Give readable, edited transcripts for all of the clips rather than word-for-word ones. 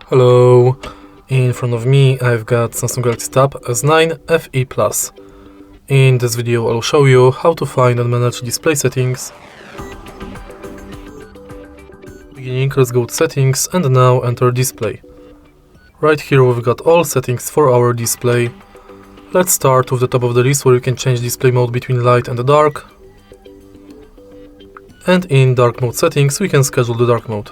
Hello, in front of me I've got Samsung Galaxy Tab S9 FE Plus. In this video I'll show you how to find and manage display settings. Beginning, let's go to settings and now enter display. Right here we've got all settings for our display. Let's start with the top of the list where you can change display mode between light and dark. And in dark mode settings we can schedule the dark mode.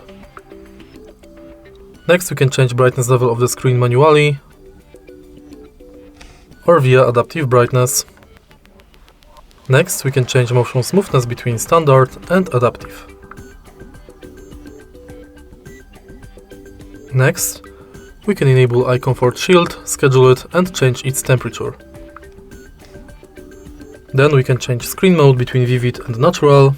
Next we can change brightness level of the screen manually or via adaptive brightness. Next we can change motion smoothness between standard and adaptive. Next we can enable eye comfort shield, schedule it and change its temperature. Then we can change screen mode between vivid and natural.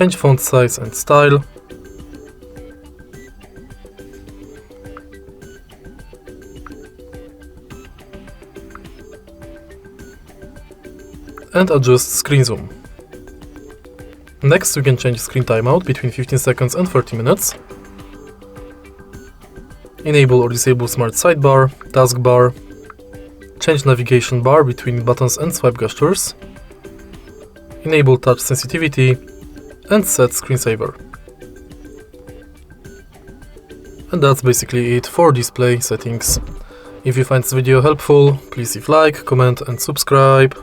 Change font size and style. And adjust screen zoom. Next we can change screen timeout between 15 seconds and 30 minutes. Enable or disable smart sidebar, taskbar. Change navigation bar between buttons and swipe gestures. Enable touch sensitivity and set screensaver. And that's basically it for display settings. If you find this video helpful, please leave like, comment and subscribe.